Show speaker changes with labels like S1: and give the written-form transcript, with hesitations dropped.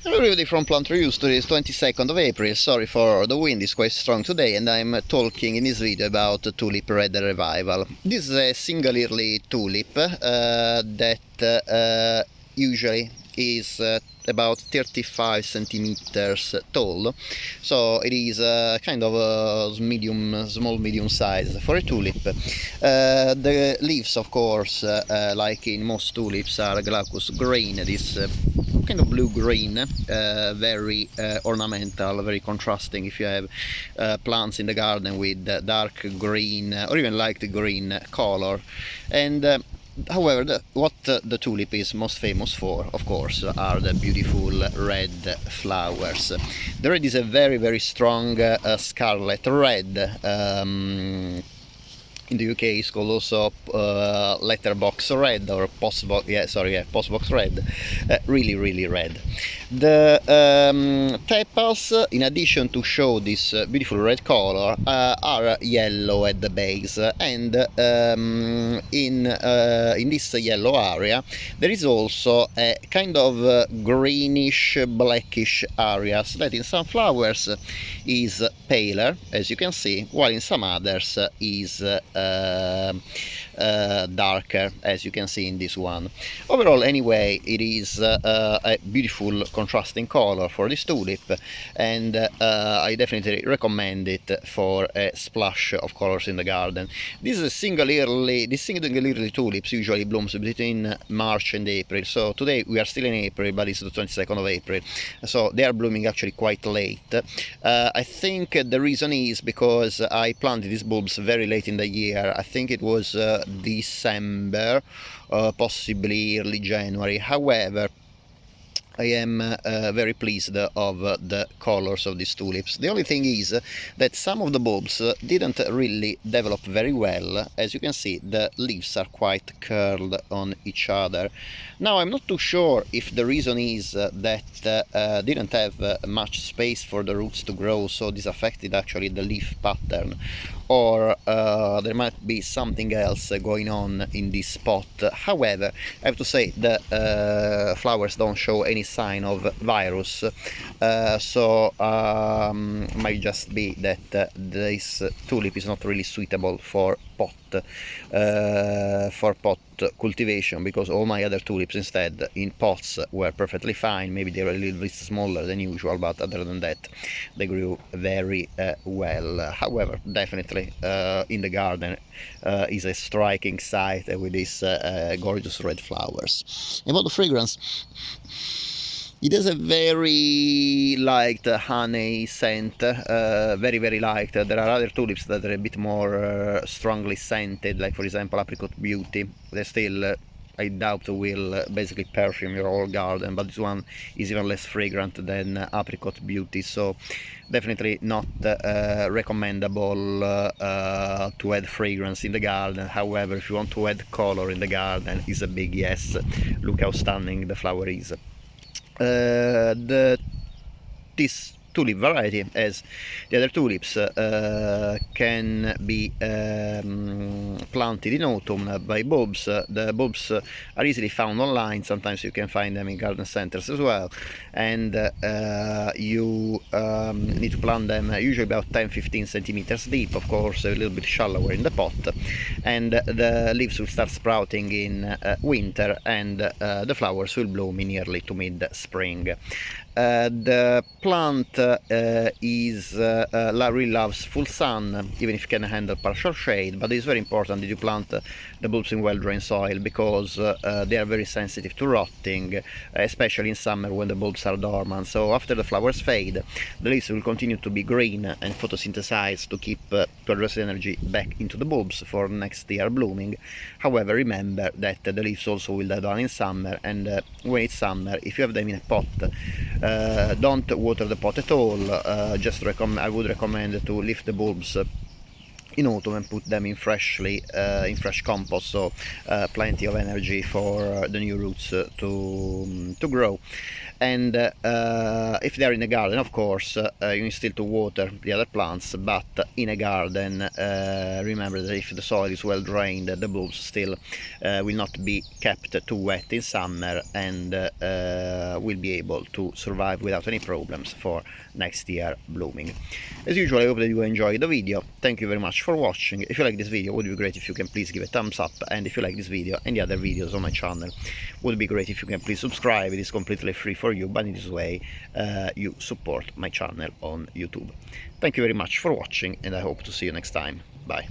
S1: Hello everybody from Plant Reviews. Today is 22nd of April. Sorry for the wind, is quite strong today, and I'm talking in this video about Tulip Red Revival. This is a single early tulip that usually is about 35 centimeters tall, so it is kind of a small medium size for a tulip. The leaves, of course, like in most tulips, are glaucous green. This kind of blue-green, very ornamental, very contrasting if you have plants in the garden with dark green or even light green color. And however, what the tulip is most famous for, of course, are the beautiful red flowers. The red is a very strong scarlet red. In the UK it's called also letterbox red, or postbox red. Really red. The tepals, in addition to show this beautiful red color, are yellow at the base, and in this yellow area there is also a kind of greenish blackish areas that in some flowers is paler, as you can see, while in some others is darker, as you can see in this one. Overall, anyway, it is a beautiful contrasting color for this tulip, and I definitely recommend it for a splash of colors in the garden. This single early tulips usually blooms between March and April, so today we are still in April, but it's the 22nd of April, so they are blooming actually quite late. I think the reason is because I planted these bulbs very late in the year. I think it was December, possibly early January. However, I am very pleased of the colors of these tulips. The only thing is that some of the bulbs didn't really develop very well. As you can see, the leaves are quite curled on each other. Now, I'm not too sure if the reason is that didn't have much space for the roots to grow, so this affected actually the leaf pattern, or there might be something else going on in this spot. However, I have to say the flowers don't show any sign of virus, so might just be that this tulip is not really suitable for pot cultivation, because all my other tulips instead in pots were perfectly fine. Maybe they were a little bit smaller than usual, but other than that they grew very well. However, definitely in the garden is a striking sight with these gorgeous red flowers. About the fragrance, it has a very light honey scent, very light. There are other tulips that are a bit more strongly scented, like for example Apricot Beauty. They still, I doubt, will basically perfume your whole garden, but this one is even less fragrant than Apricot Beauty, so definitely not recommendable to add fragrance in the garden. However, if you want to add color in the garden, it's a big yes. Look how stunning the flower is. This tulip variety, as the other tulips, can be planted in autumn by bulbs. The bulbs are easily found online. Sometimes you can find them in garden centers as well, and you need to plant them usually about 10-15 centimeters deep, of course a little bit shallower in the pot, and the leaves will start sprouting in winter, and the flowers will bloom in early to mid-spring. The plant really loves full sun, even if it can handle partial shade, but it's very important that you plant the bulbs in well-drained soil, because they are very sensitive to rotting, especially in summer when the bulbs are dormant. So after the flowers fade, the leaves will continue to be green and photosynthesize to keep to address energy back into the bulbs for next year blooming. However, remember that the leaves also will die down in summer, and when it's summer, if you have them in a pot, don't water the pot at all. I would recommend to leave the bulbs in autumn and put them in fresh compost, so plenty of energy for the new roots to grow. And if they are in a garden, of course, you need still to water the other plants, but in a garden, remember that if the soil is well drained, the bulbs still will not be kept too wet in summer, and will be able to survive without any problems for next year blooming. As usual, I hope that you enjoyed the video. Thank you very much for watching. If you like this video, it would be great if you can please give a thumbs up, and if you like this video and the other videos on my channel, it would be great if you can please subscribe. It is completely free for you, but in this way you support my channel on YouTube. Thank you very much for watching, and I hope to see you next time. Bye.